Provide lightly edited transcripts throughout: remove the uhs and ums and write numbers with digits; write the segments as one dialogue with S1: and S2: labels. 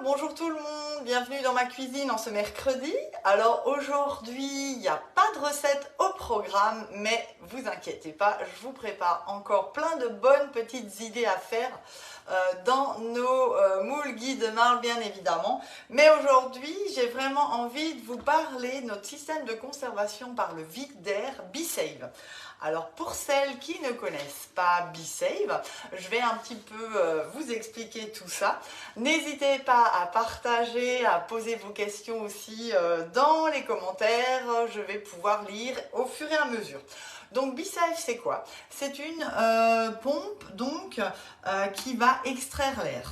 S1: bonjour tout le monde, bienvenue dans ma cuisine en ce mercredi. Alors aujourd'hui, il n'y a pas de recette au programme, mais vous inquiétez pas, je vous prépare encore plein de bonnes petites idées à faire dans nos moules Guy de Marle bien évidemment. Mais aujourd'hui, j'ai vraiment envie de vous parler de notre système de conservation par le vide d'air B-Save. Alors pour celles qui ne connaissent pas B-Save, je vais un petit peu vous expliquer tout ça. N'hésitez pas à partager, à poser vos questions aussi dans les commentaires. Je vais pouvoir lire au fur et à mesure. Donc B-Save, c'est quoi? C'est une pompe donc qui va extraire l'air.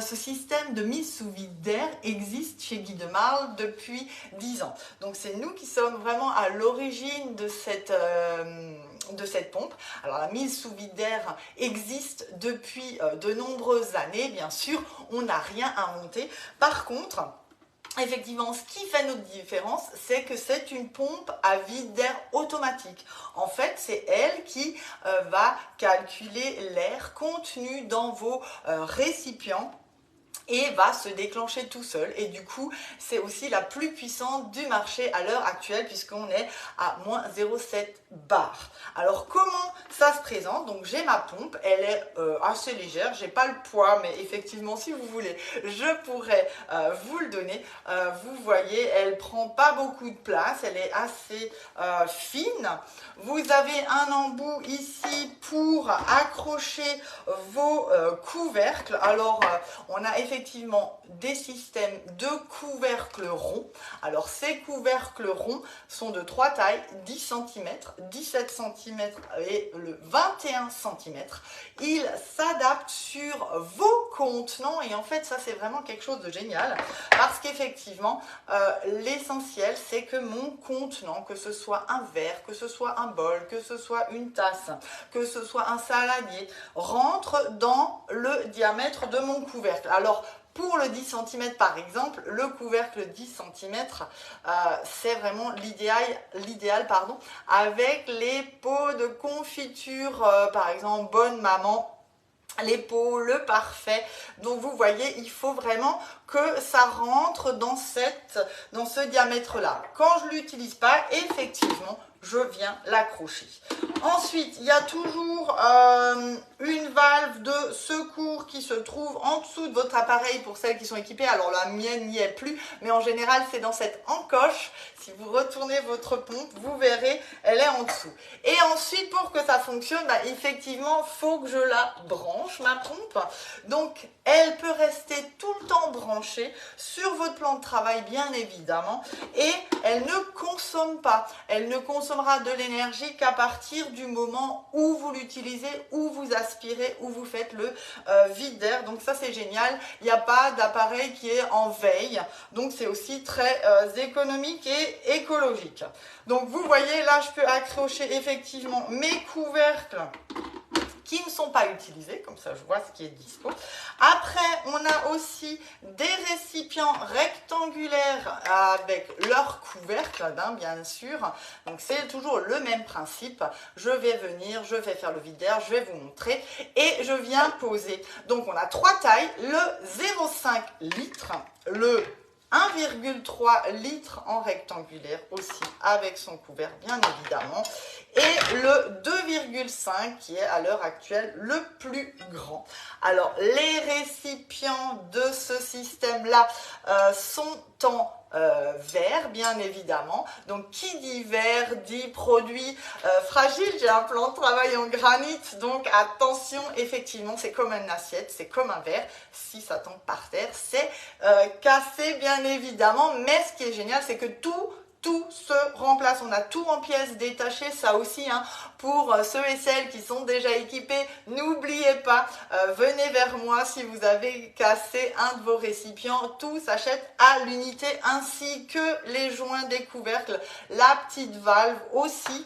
S1: Ce système de mise sous vide d'air existe chez Guy de Marle depuis 10 ans. Donc c'est nous qui sommes vraiment à l'origine de cette pompe. Alors la mise sous vide d'air existe depuis de nombreuses années, bien sûr, on n'a rien inventé. Par contre, effectivement, ce qui fait notre différence, c'est que c'est une pompe à vide d'air automatique. En fait, c'est elle qui va calculer l'air contenu dans vos récipients et va se déclencher tout seul. Et du coup, c'est aussi la plus puissante du marché à l'heure actuelle puisqu'on est à moins 0,7 bar. Alors, comment ça se présente? Donc, j'ai ma pompe, elle est assez légère, j'ai pas le poids, mais effectivement, si vous voulez, je pourrais vous le donner. Vous voyez, elle prend pas beaucoup de place, elle est assez fine. Vous avez un embout ici pour accrocher vos couvercles. Alors, on a effectivement des systèmes de couvercles ronds. Alors, ces couvercles ronds sont de 3 tailles, 10 cm, 17 cm et le 21 cm. Ils s'adaptent sur vos contenants et en fait, ça, c'est vraiment quelque chose de génial parce qu'effectivement, l'essentiel, c'est que mon contenant, que ce soit un verre, que ce soit un bol, que ce soit une tasse, que ce soit un saladier, rentre dans le diamètre de mon couvercle. Alors, pour le 10 cm par exemple, le couvercle 10 cm, c'est vraiment l'idéal, avec les pots de confiture, par exemple Bonne Maman, les pots, le parfait. Donc vous voyez, il faut vraiment que ça rentre dans ce diamètre-là. Quand je ne l'utilise pas, effectivement, je viens l'accrocher. Ensuite, il y a toujours une valve de secours qui se trouve en dessous de votre appareil pour celles qui sont équipées. Alors la mienne n'y est plus, mais en général, c'est dans cette encoche. Si vous retournez votre pompe, vous verrez, elle est en dessous. Et ensuite, pour que ça fonctionne, effectivement, il faut que je la branche, ma pompe. Donc, elle peut rester tout le temps branchée sur votre plan de travail, bien évidemment, et elle ne consomme pas. Elle ne consommera de l'énergie qu'à partir du moment où vous l'utilisez, où vous aspirez, où vous faites le vide d'air. Donc ça, c'est génial. Il n'y a pas d'appareil qui est en veille. Donc, c'est aussi très économique et écologique. Donc, vous voyez, là, je peux accrocher effectivement mes couvercles qui ne sont pas utilisés, comme ça je vois ce qui est dispo. Après, on a aussi des récipients rectangulaires avec leur couvercle, bien sûr. Donc c'est toujours le même principe. Je vais venir, je vais faire le vide d'air, je vais vous montrer et je viens poser. Donc on a 3 tailles, le 0,5 litres, le 1,3 litres en rectangulaire aussi avec son couvert bien évidemment et le 2,5 qui est à l'heure actuelle le plus grand. Alors les récipients de ce système là sont en verre bien évidemment. Donc qui dit verre dit produit fragile. J'ai un plan de travail en granit, donc attention, effectivement c'est comme une assiette, c'est comme un verre. Si ça tombe par terre, c'est cassé bien évidemment, mais ce qui est génial, c'est que tout se remplace. On a tout en pièces détachées, ça aussi, pour ceux et celles qui sont déjà équipés, n'oubliez pas, venez vers moi si vous avez cassé un de vos récipients. Tout s'achète à l'unité, ainsi que les joints des couvercles, la petite valve aussi,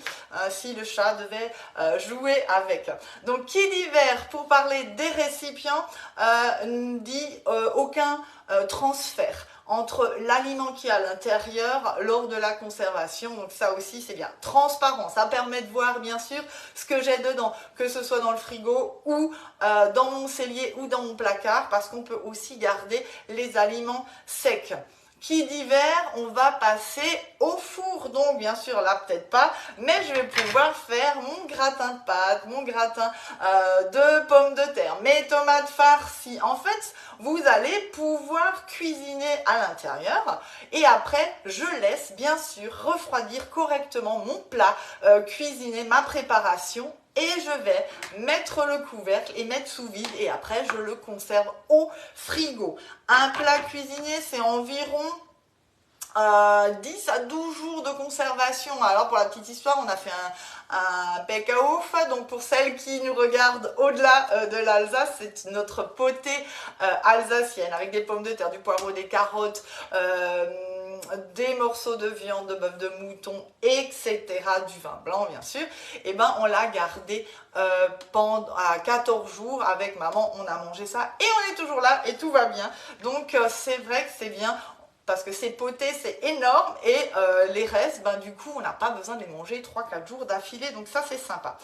S1: si le chat devait jouer avec. Donc, qui dit verre, pour parler des récipients, dit aucun transfert. entre l'aliment qui est à l'intérieur lors de la conservation. Donc ça aussi c'est bien. Transparent, ça permet de voir bien sûr ce que j'ai dedans, que ce soit dans le frigo ou dans mon cellier ou dans mon placard, parce qu'on peut aussi garder les aliments secs. Qui d'hiver, on va passer au four, donc bien sûr là peut-être pas, mais je vais pouvoir faire mon gratin de pâtes, mon gratin de pommes de terre, mes tomates farcies. En fait, vous allez pouvoir cuisiner à l'intérieur et après je laisse bien sûr refroidir correctement mon plat, cuisiner ma préparation. Et je vais mettre le couvercle et mettre sous vide et après je le conserve au frigo. Un plat cuisiné, c'est environ 10 à 12 jours de conservation. Alors pour la petite histoire, on a fait un Bäckauf. Donc pour celles qui nous regardent au-delà de l'Alsace, c'est notre potée alsacienne avec des pommes de terre, du poireau, des carottes, des morceaux de viande, de bœuf, de mouton, etc., du vin blanc bien sûr. Et ben on l'a gardé pendant 14 jours avec maman, on a mangé ça et on est toujours là et tout va bien. Donc c'est vrai que c'est bien parce que ces potées c'est énorme et les restes, ben du coup on n'a pas besoin de les manger 3-4 jours d'affilée, donc ça c'est sympa.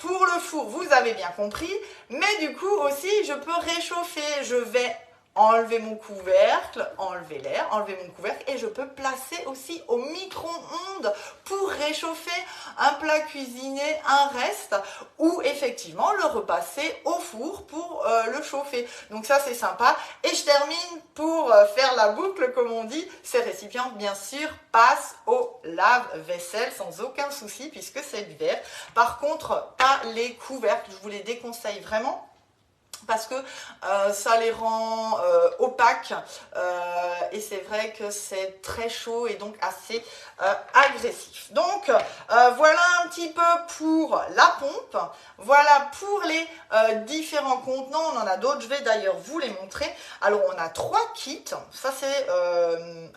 S1: Pour le four, vous avez bien compris, mais du coup aussi je peux réchauffer, je vais enlever mon couvercle, enlever l'air, enlever mon couvercle et je peux placer aussi au micro-ondes pour réchauffer un plat cuisiné, un reste ou effectivement le repasser au four pour le chauffer. Donc ça c'est sympa et je termine pour faire la boucle comme on dit, ces récipients bien sûr passent au lave-vaisselle sans aucun souci puisque c'est l'hiver. Par contre pas les couvercles, je vous les déconseille vraiment parce que ça les rend opaques et c'est vrai que c'est très chaud et donc assez agressif. Donc voilà un petit peu pour la pompe, voilà pour les différents contenants, on en a d'autres, je vais d'ailleurs vous les montrer. Alors on a 3 kits, ça c'est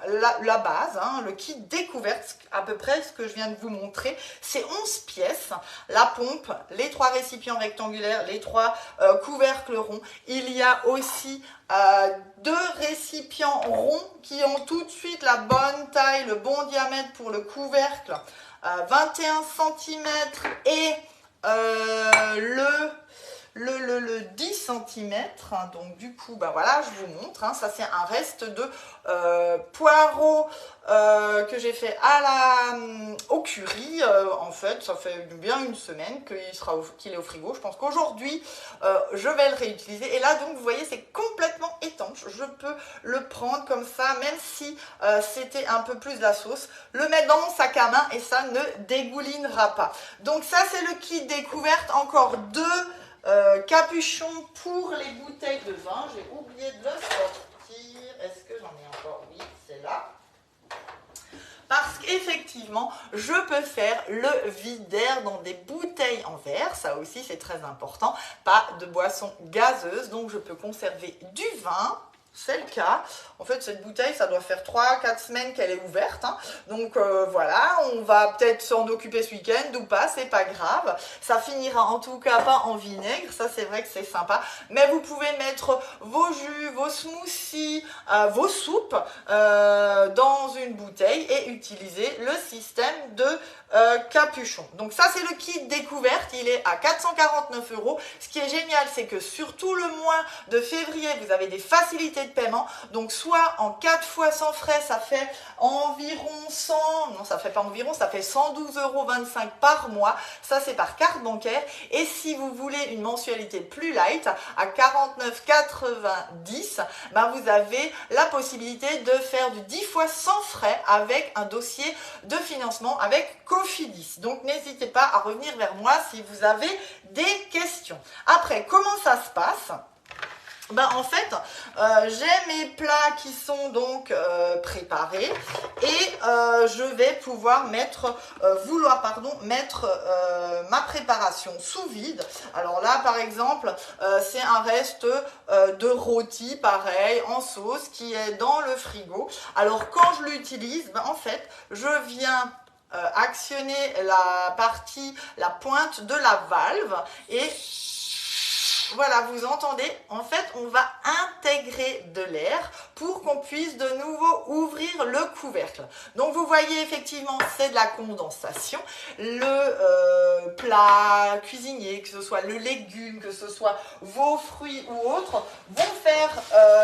S1: la base, hein, le kit découverte, à peu près ce que je viens de vous montrer, c'est 11 pièces, la pompe, les 3 récipients rectangulaires, les 3 couvercles ronds. Il y a aussi 2 récipients ronds qui ont tout de suite la bonne taille, le bon diamètre pour le couvercle, 21 cm et le 10 cm. Donc du coup, ben voilà, je vous montre. Hein, ça c'est un reste de poireaux que j'ai fait au curry. En fait, ça fait bien une semaine qu'il est au frigo. Je pense qu'aujourd'hui, je vais le réutiliser. Et là, donc, vous voyez, c'est complètement étanche. Je peux le prendre comme ça, même si c'était un peu plus de la sauce, le mettre dans mon sac à main et ça ne dégoulinera pas. Donc ça, c'est le kit découverte. Encore 2 capuchons pour les bouteilles de vin. J'ai oublié de le sortir. Est-ce que j'en ai encore? Oui, c'est là. Parce qu'effectivement, je peux faire le vide d'air dans des bouteilles en verre. Ça aussi, c'est très important. Pas de boisson gazeuse. Donc, je peux conserver du vin. C'est le cas. En fait, cette bouteille, ça doit faire 3-4 semaines qu'elle est ouverte. Hein. Donc voilà, on va peut-être s'en occuper ce week-end ou pas, c'est pas grave. Ça finira en tout cas pas en vinaigre, ça c'est vrai que c'est sympa. Mais vous pouvez mettre vos jus, vos smoothies, vos soupes dans une bouteille et utiliser le système de capuchon. Donc ça c'est le kit découverte, il est à 449 €. Ce qui est génial, c'est que sur tout le mois de février, vous avez des facilités de paiement. Donc soit en 4 fois sans frais, ça fait environ 100, non ça fait pas environ, ça fait 112,25 € par mois. Ça c'est par carte bancaire. Et si vous voulez une mensualité plus light, à 49,90 €, ben vous avez la possibilité de faire du 10 fois sans frais avec un dossier de financement avec Cofidis. Donc n'hésitez pas à revenir vers moi si vous avez des questions. Après, comment ça se passe ? Ben, en fait, j'ai mes plats qui sont donc préparés et je vais pouvoir mettre ma préparation sous vide. Alors là, par exemple, c'est un reste de rôti, pareil, en sauce, qui est dans le frigo. Alors, quand je l'utilise, ben, en fait, je viens actionner la pointe de la valve et voilà, vous entendez, en fait, on va intégrer de l'air pour qu'on puisse de nouveau ouvrir le couvercle. Donc vous voyez effectivement c'est de la condensation. Le plat cuisinier, que ce soit le légume, que ce soit vos fruits ou autres, vont faire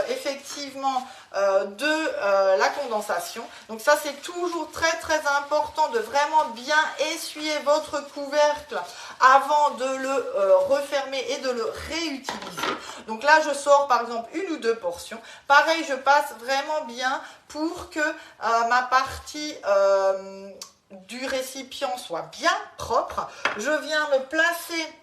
S1: effectivement de la condensation. Donc ça c'est toujours très très important de vraiment bien essuyer votre couvercle avant de le refermer et de le réutiliser. Donc là je sors par exemple une ou deux portions. Pareil, je passe vraiment bien pour que ma partie du récipient soit bien propre. Je viens me placer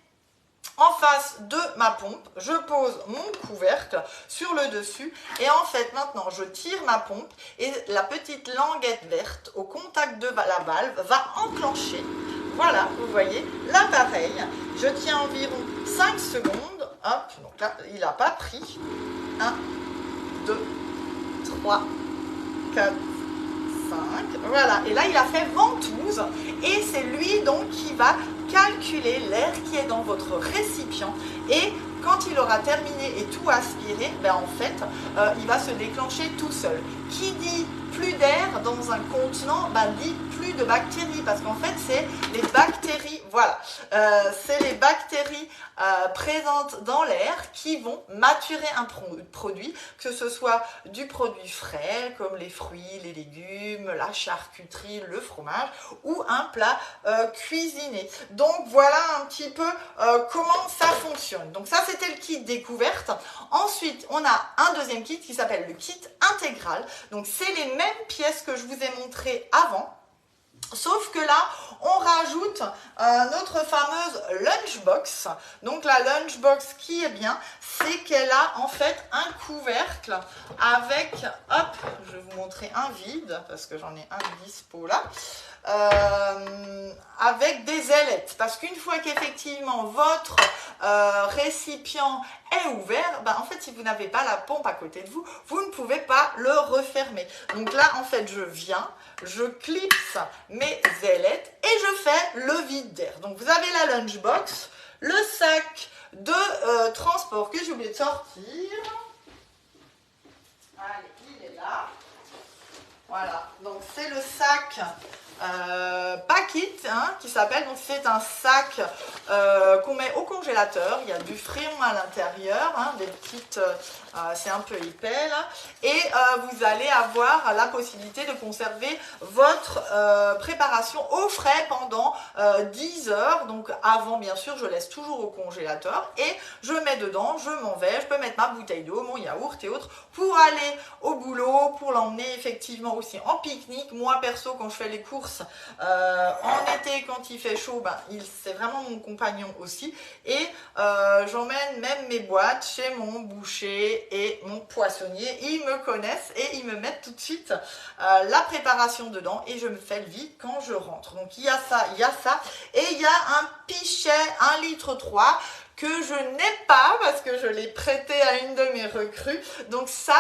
S1: en face de ma pompe, je pose mon couvercle sur le dessus et en fait maintenant je tire ma pompe et la petite languette verte au contact de la valve va enclencher, voilà vous voyez l'appareil, je tiens environ 5 secondes, hop, donc là il n'a pas pris, 1, 2, 3, 4, 5, voilà, et là il a fait ventouse et c'est lui donc qui va calculer l'air qui est dans votre récipient et quand il aura terminé et tout aspiré, ben en fait, il va se déclencher tout seul. Qui dit plus d'air dans un contenant, ben dit plus de bactéries parce qu'en fait, c'est les bactéries, voilà, c'est les bactéries présentes dans l'air qui vont maturer un produit, que ce soit du produit frais comme les fruits, les légumes, la charcuterie, le fromage ou un plat cuisiné. Donc voilà un petit peu comment ça fonctionne. Donc ça c'était le kit découverte. Ensuite on a un deuxième kit qui s'appelle le kit intégral. Donc c'est les mêmes pièces que je vous ai montrées avant. Sauf que là, on rajoute notre fameuse lunchbox. Donc la lunchbox qui est bien, c'est qu'elle a en fait un couvercle avec, hop, je vais vous montrer un vide parce que j'en ai un dispo là. Avec des ailettes parce qu'une fois qu'effectivement votre récipient est ouvert, ben en fait si vous n'avez pas la pompe à côté de vous, vous ne pouvez pas le refermer. Donc là en fait je viens, je clipse mes ailettes et je fais le vide d'air. Donc vous avez la lunchbox, le sac de transport que j'ai oublié de sortir. Allez, il est là. Voilà, donc c'est le sac Packit qui s'appelle, donc c'est un sac qu'on met au congélateur, il y a du fréon à l'intérieur, des petites, c'est un peu épais là, et vous allez avoir la possibilité de conserver votre préparation au frais pendant 10 heures, donc avant bien sûr je laisse toujours au congélateur et je mets dedans, je m'en vais, je peux mettre ma bouteille d'eau, mon yaourt et autres pour aller au boulot, pour l'emmener effectivement aussi en pique-nique. Moi perso quand je fais les courses en été quand il fait chaud, ben, c'est vraiment mon compagnon aussi et j'emmène même mes boîtes chez mon boucher et mon poissonnier, ils me connaissent et ils me mettent tout de suite la préparation dedans et je me fais le vide quand je rentre. Donc il y a ça et il y a un pichet 1,3 litre que je n'ai pas parce que je l'ai prêté à une de mes recrues. Donc ça,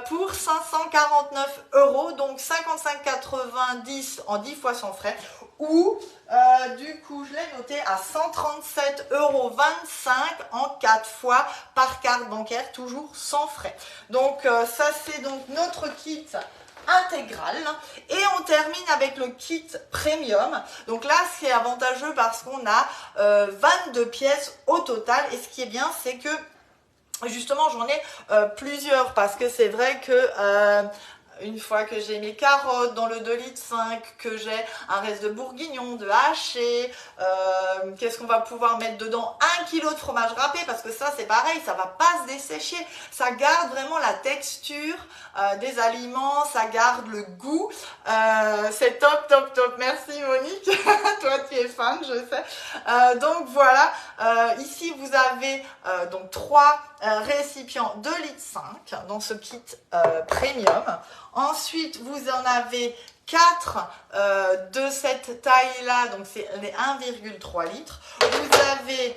S1: pour 549 €, donc 55,90 en 10 fois sans frais. Ou du coup, je l'ai noté à 137,25 € en 4 fois par carte bancaire, toujours sans frais. Donc ça, c'est donc notre kit intégral et on termine avec le kit premium. Donc là c'est avantageux parce qu'on a 22 pièces au total et ce qui est bien c'est que justement j'en ai plusieurs parce que c'est vrai que une fois que j'ai mes carottes dans le 2,5 litres, que j'ai un reste de bourguignon, de haché, qu'est-ce qu'on va pouvoir mettre dedans? 1 kg de fromage râpé, parce que ça c'est pareil, ça va pas se dessécher, ça garde vraiment la texture des aliments, ça garde le goût, c'est top, top, top, merci Monique, toi tu es fan, je sais. Donc voilà, ici vous avez donc 3 récipients 2,5 litres dans ce kit premium. Ensuite, vous en avez 4 de cette taille-là, donc c'est les 1,3 litres. Vous avez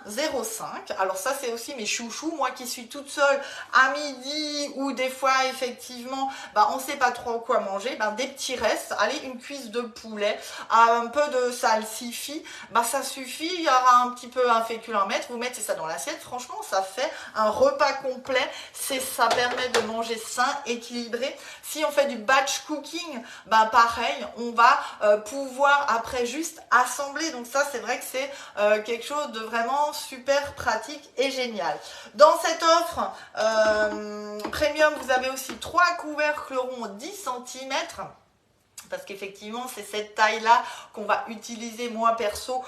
S1: 1,05. Alors ça, c'est aussi mes chouchous. Moi qui suis toute seule à midi ou des fois, effectivement, on ne sait pas trop quoi manger. Des petits restes. Allez, une cuisse de poulet, un peu de salsifis. Ça suffit. Il y aura un petit peu un fécule à mettre. Vous mettez ça dans l'assiette. Franchement, ça fait un repas complet. Ça permet de manger sain, équilibré. Si on fait du batch cooking, pareil, on va pouvoir après juste assembler. Donc ça, c'est vrai que c'est quelque chose de vraiment super pratique et génial. Dans cette offre premium, vous avez aussi 3 couvercles ronds 10 cm. Parce qu'effectivement, c'est cette taille-là qu'on va utiliser, moi perso,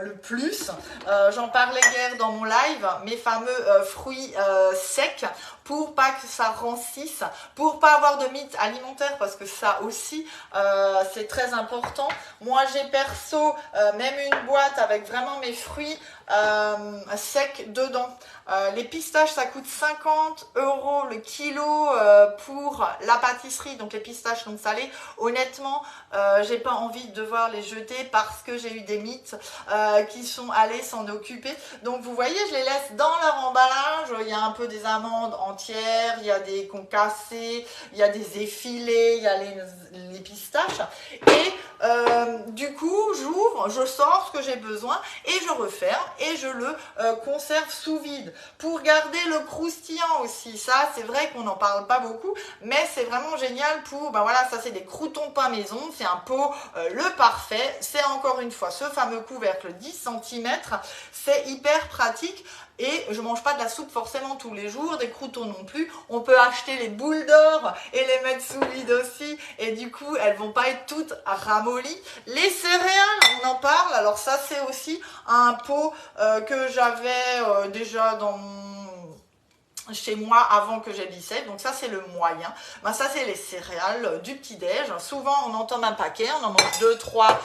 S1: le plus. J'en parlais hier dans mon live, mes fameux fruits secs, pour pas que ça rancisse, pour pas avoir de mythes alimentaires, parce que ça aussi, c'est très important. Moi, j'ai perso même une boîte avec vraiment mes fruits secs dedans. Les pistaches, ça coûte 50 € le kilo pour la pâtisserie, donc les pistaches non salées. Honnêtement, j'ai pas envie de devoir les jeter parce que j'ai eu des mythes qui sont allés s'en occuper. Donc vous voyez, je les laisse dans leur emballage. Il y a un peu des amandes entières, il y a des concassés, il y a des effilés, il y a les pistaches. Et du coup, j'ouvre, je sors ce que j'ai besoin et je referme et je le conserve sous vide pour garder le croustillant aussi. Ça, c'est vrai qu'on n'en parle pas beaucoup, mais c'est vraiment génial pour, voilà, ça c'est des croûtons pain maison, c'est un pot le parfait. C'est encore une fois ce fameux couvercle 10 cm, c'est hyper pratique. Et je mange pas de la soupe forcément tous les jours, des croûtons non plus. On peut acheter les boules d'or et les mettre sous vide aussi. Et du coup, elles vont pas être toutes ramollies. Les céréales, on en parle. Alors ça, c'est aussi un pot que j'avais déjà dans chez moi avant que j'ai l'ICEF, donc ça c'est le moyen. Ça c'est les céréales du petit-déj. Souvent on en tombe un paquet, on en mange 2-3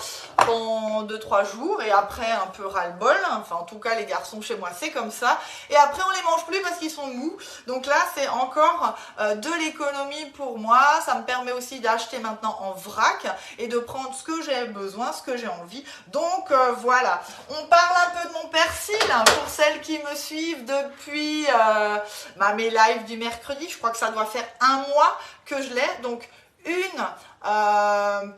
S1: pendant 2-3 jours et après un peu ras-le-bol. Enfin en tout cas les garçons chez moi c'est comme ça. Et après on les mange plus parce qu'ils sont mous. Donc là c'est encore de l'économie pour moi. Ça me permet aussi d'acheter maintenant en vrac et de prendre ce que j'ai besoin, ce que j'ai envie. Donc voilà. On parle un peu de mon persil pour celles qui me suivent depuis mes lives du mercredi. Je crois que ça doit faire un mois que je l'ai. Donc une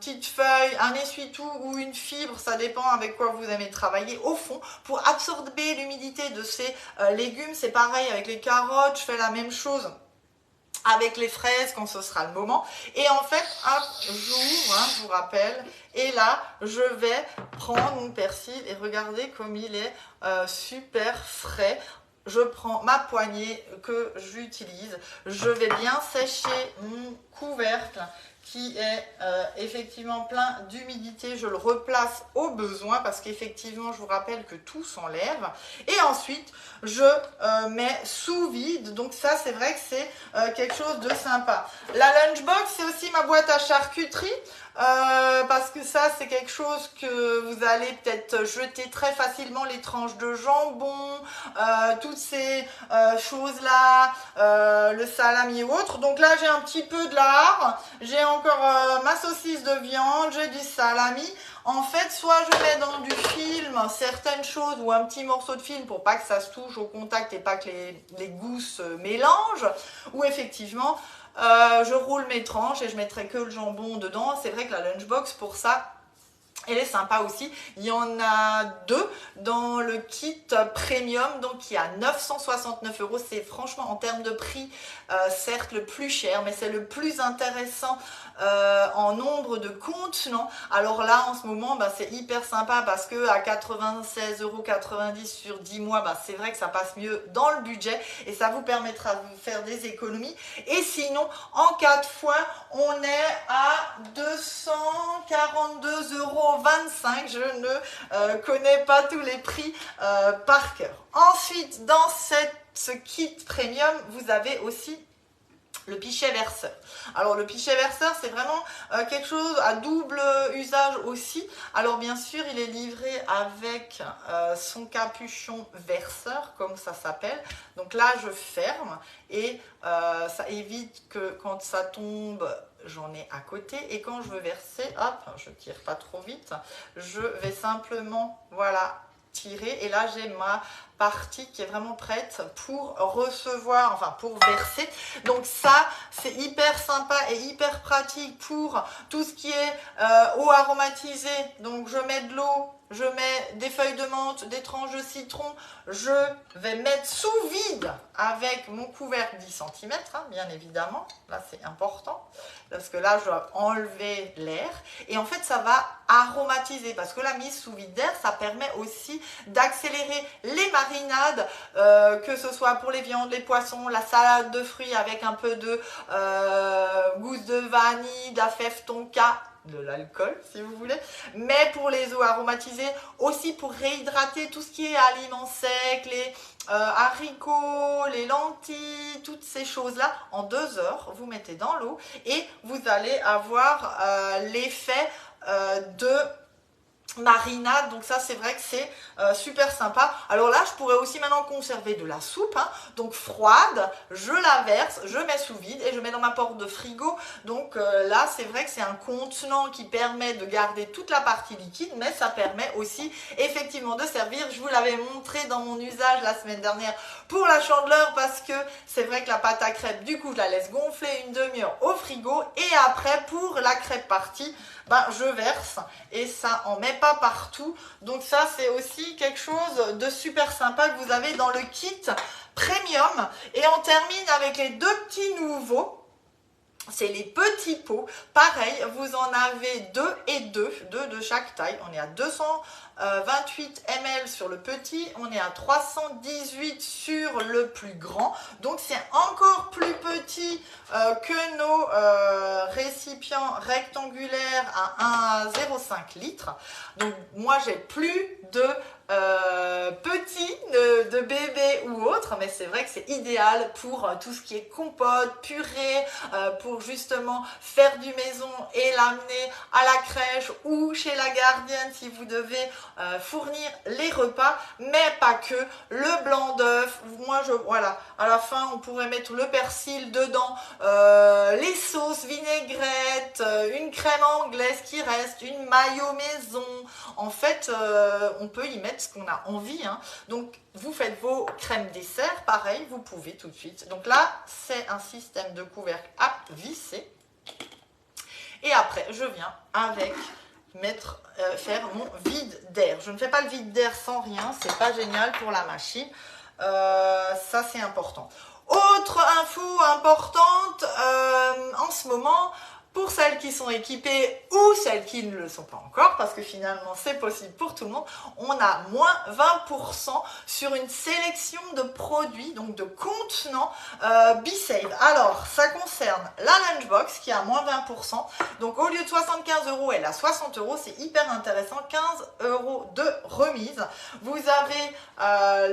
S1: petite feuille, un essuie-tout ou une fibre, ça dépend avec quoi vous aimez travailler au fond pour absorber l'humidité de ces légumes. C'est pareil avec les carottes, je fais la même chose avec les fraises quand ce sera le moment. Et en fait, hop, j'ouvre, je vous rappelle, et là, je vais prendre mon persil et regardez comme il est super frais. Je prends ma poignée que j'utilise, je vais bien sécher mon couvercle qui est effectivement plein d'humidité. Je le replace au besoin parce qu'effectivement, je vous rappelle que tout s'enlève. Et ensuite, je mets sous vide. Donc ça, c'est vrai que c'est quelque chose de sympa. La lunchbox, c'est aussi ma boîte à charcuterie. Parce que ça c'est quelque chose que vous allez peut-être jeter très facilement, les tranches de jambon, toutes ces choses là, le salami ou autre. Donc là j'ai un petit peu de lard, j'ai encore ma saucisse de viande, j'ai du salami. En fait, soit je mets dans du film certaines choses ou un petit morceau de film pour pas que ça se touche au contact et pas que les goûts se mélangent, ou effectivement je roule mes tranches et je mettrai que le jambon dedans. C'est vrai que la lunchbox pour ça, elle est sympa aussi. Il y en a 2 dans le kit premium, donc qui est à 969 €. C'est franchement en termes de prix, certes le plus cher, mais c'est le plus intéressant en nombre de contenants. Alors là, en ce moment, c'est hyper sympa parce que à 96,90 € sur 10 mois, c'est vrai que ça passe mieux dans le budget et ça vous permettra de vous faire des économies. Et sinon, en 4 fois, on est à 242,25 €. Je ne connais pas tous les prix par cœur. Ensuite, dans ce kit premium, vous avez aussi Le pichet verseur. Alors le pichet verseur, c'est vraiment quelque chose à double usage aussi. Alors bien sûr, il est livré avec son capuchon verseur, comme ça s'appelle. Donc là, je ferme et ça évite que quand ça tombe, j'en ai à côté. Et quand je veux verser, hop, je tire pas trop vite, je vais simplement, voilà, tirer. Et là, j'ai ma partie qui est vraiment prête pour recevoir, enfin pour verser. Donc ça, c'est hyper sympa et hyper pratique pour tout ce qui est eau aromatisée. Donc je mets de l'eau, je mets des feuilles de menthe, des tranches de citron. Je vais mettre sous vide avec mon couvercle 10 cm, hein, bien évidemment. Là, c'est important parce que là, je dois enlever l'air. Et en fait, ça va aromatiser parce que la mise sous vide d'air, ça permet aussi d'accélérer les marinades, que ce soit pour les viandes, les poissons, la salade de fruits avec un peu de gousse de vanille, de la fève tonka, de l'alcool si vous voulez, mais pour les eaux aromatisées, aussi pour réhydrater tout ce qui est aliments secs, les haricots, les lentilles, toutes ces choses-là, en 2 heures, vous mettez dans l'eau et vous allez avoir l'effet de marinade. Donc ça, c'est vrai que c'est super sympa. Alors là, je pourrais aussi maintenant conserver de la soupe, hein, donc froide, je la verse, je mets sous vide et je mets dans ma porte de frigo. Donc là, c'est vrai que c'est un contenant qui permet de garder toute la partie liquide, mais ça permet aussi effectivement de servir. Je vous l'avais montré dans mon usage la semaine dernière pour la chandeleur, parce que c'est vrai que la pâte à crêpes, du coup, je la laisse gonfler une demi-heure au frigo et après, pour la crêpe partie, ben, je verse et ça en met pas partout. Donc ça, c'est aussi quelque chose de super sympa que vous avez dans le kit premium. Et on termine avec les 2 petits nouveaux. C'est les petits pots. Pareil, vous en avez 2 et 2 de chaque taille. On est à 228 ml sur le petit, on est à 318 sur le plus grand. Donc c'est encore plus petit que nos récipients rectangulaires à 1,05 litres. Donc moi, j'ai plus de petits, de bébés ou autres, mais c'est vrai que c'est idéal pour tout ce qui est compote, purée, pour justement faire du maison et l'amener à la crèche ou chez la gardienne si vous devez fournir les repas, mais pas que. Le blanc d'œuf, moi voilà, à la fin on pourrait mettre le persil dedans, les sauces vinaigrettes, une crème anglaise qui reste, une mayo maison. En fait, on peut y mettre ce qu'on a envie, hein. Donc vous faites vos crèmes dessert, pareil, vous pouvez tout de suite. Donc là, c'est un système de couvercle à visser. Et après, je viens avec faire mon vide d'air. Je ne fais pas le vide d'air sans rien, c'est pas génial pour la machine. Ça, c'est important. Autre info importante, en ce moment, pour celles qui sont équipées ou celles qui ne le sont pas encore, parce que finalement c'est possible pour tout le monde, on a moins 20% sur une sélection de produits, donc de contenants B-Save. Alors ça concerne la lunchbox qui a moins 20%, donc au lieu de 75 €, elle a 60 €, c'est hyper intéressant, 15 € de remise. Vous avez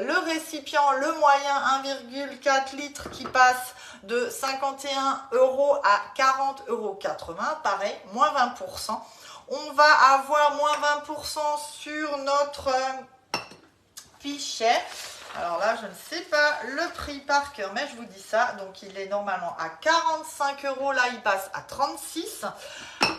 S1: le récipient, le moyen 1,4 litres qui passe de 51 € à 40,80 €, pareil, moins 20%. On va avoir moins 20% sur notre pichet. Alors là, je ne sais pas le prix par cœur, mais je vous dis ça. Donc, il est normalement à 45 €. Là, il passe à 36 €.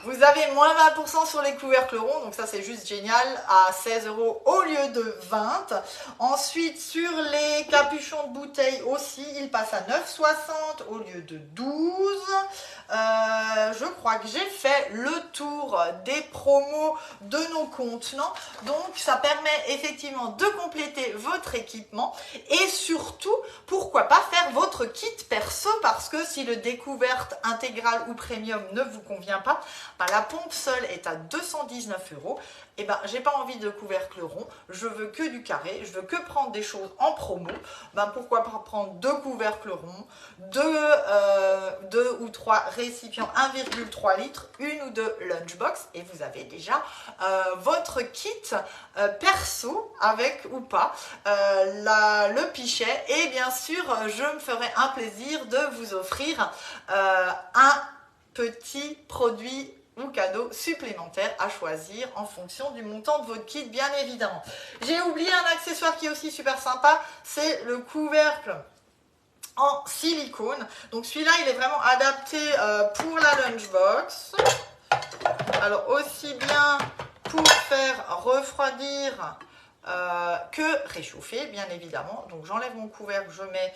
S1: Vous avez moins 20% sur les couvercles ronds. Donc, ça, c'est juste génial. À 16 € au lieu de 20. Ensuite, sur les capuchons de bouteille aussi, il passe à 9,60 € au lieu de 12 €. Je crois que j'ai fait le tour des promos de nos contenants. Donc, ça permet effectivement de compléter votre équipement. Et surtout, pourquoi pas faire votre kit perso, parce que si le découverte intégrale ou premium ne vous convient pas, ben, la pompe seule est à 219 €. Et ben, j'ai pas envie de couvercle rond, je veux que du carré, je veux que prendre des choses en promo. Ben, pourquoi pas prendre 2 couvercles ronds, 2 ou 3 récipients 1,3 litres, une ou 2 lunchbox, et vous avez déjà votre kit perso avec ou pas le pichet. Et bien sûr, je me ferai un plaisir de vous offrir un petit produit ou cadeau supplémentaire à choisir en fonction du montant de votre kit, bien évidemment. J'ai oublié un accessoire qui est aussi super sympa, c'est le couvercle en silicone. Donc celui-là, il est vraiment adapté pour la lunchbox. Alors aussi bien pour faire refroidir que réchauffer, bien évidemment. Donc j'enlève mon couvercle, je mets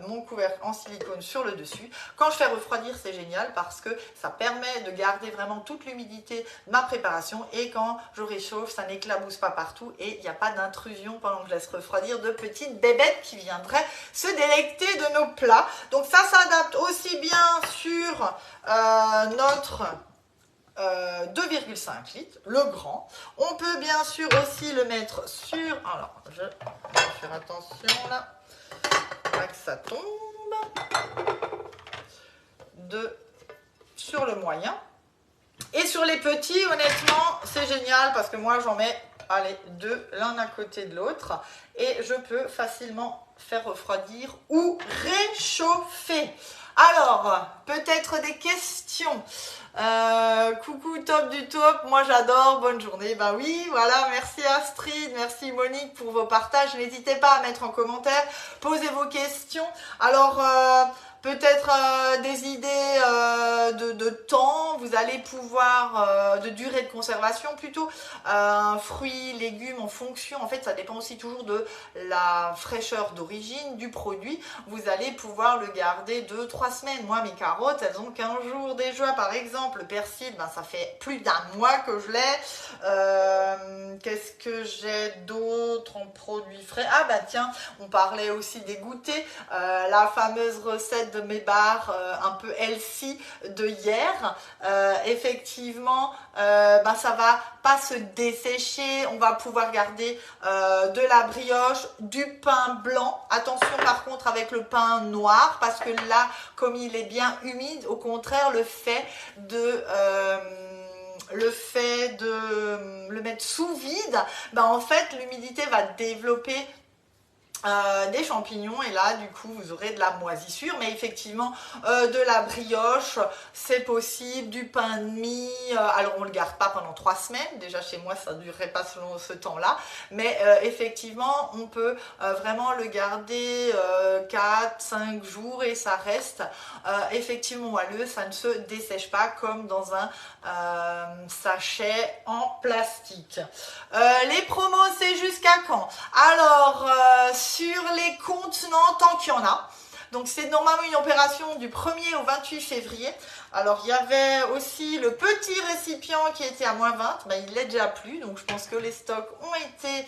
S1: mon couvercle en silicone sur le dessus. Quand je fais refroidir, c'est génial parce que ça permet de garder vraiment toute l'humidité de ma préparation, et quand je réchauffe, ça n'éclabousse pas partout et il n'y a pas d'intrusion pendant que je laisse refroidir de petites bébêtes qui viendraient se délecter de nos plats. Donc ça s'adapte aussi bien sur notre 2,5 litres, le grand. On peut bien sûr aussi le mettre sur... Alors, je vais faire attention là, pas que ça tombe. Sur le moyen. Et sur les petits, honnêtement, c'est génial parce que moi, j'en mets, allez, 2 l'un à côté de l'autre. Et je peux facilement faire refroidir ou réchauffer. Alors, peut-être des questions. Coucou top du top, moi j'adore, bonne journée. Ben oui, voilà, merci Astrid, merci Monique pour vos partages. N'hésitez pas à mettre en commentaire, posez vos questions. Alors, peut-être des idées de temps, vous allez pouvoir, de durée de conservation plutôt, fruits, légumes en fonction, en fait ça dépend aussi toujours de la fraîcheur d'origine du produit, vous allez pouvoir le garder 2-3 semaines. Moi mes carottes, elles ont 15 jours déjà par exemple, le persil, ben, ça fait plus d'1 mois que je l'ai. Qu'est-ce que j'ai d'autre en produits frais? Ah bah tiens, on parlait aussi des goûters, la fameuse recette de mes barres un peu healthy de hier, effectivement ben ça va pas se dessécher, on va pouvoir garder de la brioche, du pain blanc. Attention par contre avec le pain noir parce que là comme il est bien humide, au contraire le fait de le mettre sous vide, ben en fait l'humidité va développer des champignons, et là du coup vous aurez de la moisissure. Mais effectivement de la brioche c'est possible, du pain de mie, alors on le garde pas pendant 3 semaines, déjà chez moi ça ne durerait pas selon ce temps là, mais effectivement on peut vraiment le garder 4-5 jours et ça reste effectivement moelleux, ça ne se dessèche pas comme dans un sachet en plastique. Les promos c'est jusqu'à quand? Alors sur les contenants, tant qu'il y en a. Donc c'est normalement une opération du 1er au 28 février. Alors il y avait aussi le petit récipient qui était à -20, ben, il l'est déjà plus, donc je pense que les stocks ont été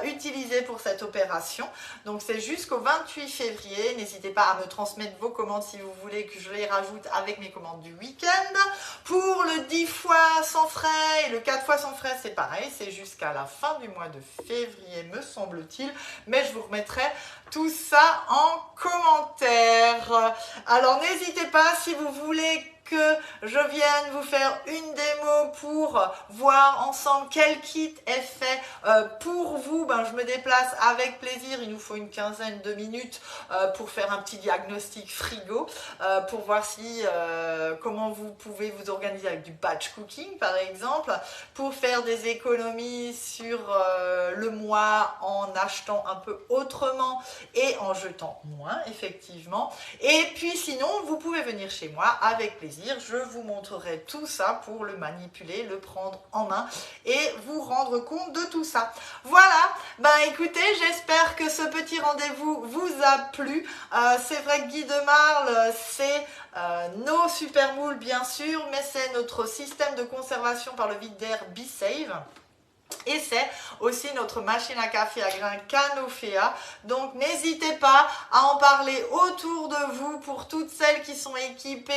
S1: utilisés pour cette opération. Donc c'est jusqu'au 28 février, n'hésitez pas à me transmettre vos commandes si vous voulez que je les rajoute avec mes commandes du week-end. Pour le 10 fois sans frais et le 4 fois sans frais, c'est pareil, c'est jusqu'à la fin du mois de février me semble-t-il, mais je vous remettrai tout ça en commentaire. Alors n'hésitez pas si vous voulez que je vienne vous faire une démo pour voir ensemble quel kit est fait pour vous, ben, je me déplace avec plaisir. Il nous faut une quinzaine de minutes pour faire un petit diagnostic frigo, pour voir si comment vous pouvez vous organiser avec du batch cooking par exemple, pour faire des économies sur le mois en achetant un peu autrement et en jetant moins effectivement. Et puis sinon vous pouvez venir chez moi avec plaisir, je vous montrerai tout ça pour le manipuler, le prendre en main et vous rendre compte de tout ça. Voilà, ben écoutez, j'espère que ce petit rendez-vous vous a plu. C'est vrai que Guy de Marle, c'est nos super moules bien sûr, mais c'est notre système de conservation par le vide d'air BeSave. Et c'est aussi notre machine à café à grains Canofea. Donc n'hésitez pas à en parler autour de vous pour toutes celles qui sont équipées,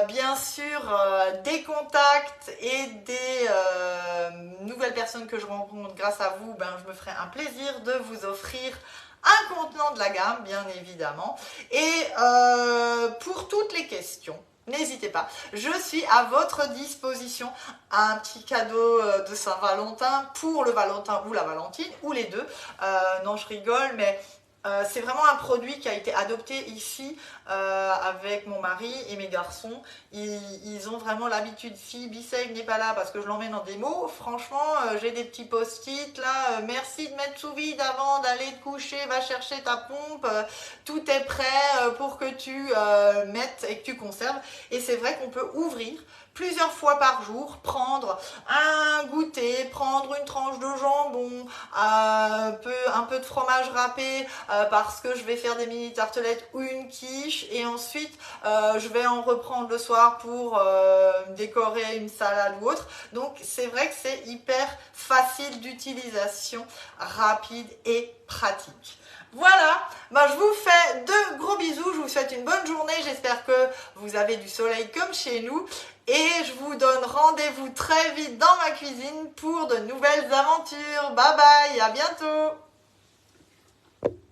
S1: bien sûr, des contacts et des nouvelles personnes que je rencontre grâce à vous. Ben, je me ferai un plaisir de vous offrir un contenant de la gamme, bien évidemment. Et pour toutes les questions, n'hésitez pas, je suis à votre disposition. Un petit cadeau de Saint-Valentin pour le Valentin ou la Valentine, ou les deux. Non, je rigole, mais c'est vraiment un produit qui a été adopté ici avec mon mari et mes garçons. Ils ont vraiment l'habitude, si Bissell n'est pas là parce que je l'emmène en démo, franchement, j'ai des petits post-it là, merci de mettre sous vide avant d'aller te coucher, va chercher ta pompe, tout est prêt pour que tu mettes et que tu conserves. Et c'est vrai qu'on peut ouvrir plusieurs fois par jour, prendre un goûter, prendre une tranche de jambon, un peu de fromage râpé parce que je vais faire des mini tartelettes ou une quiche, et ensuite je vais en reprendre le soir pour décorer une salade ou autre. Donc c'est vrai que c'est hyper facile d'utilisation, rapide et pratique. Voilà, ben, je vous fais de gros bisous, je vous souhaite une bonne journée, j'espère que vous avez du soleil comme chez nous, et je vous donne rendez-vous très vite dans ma cuisine pour de nouvelles aventures. Bye bye, à bientôt.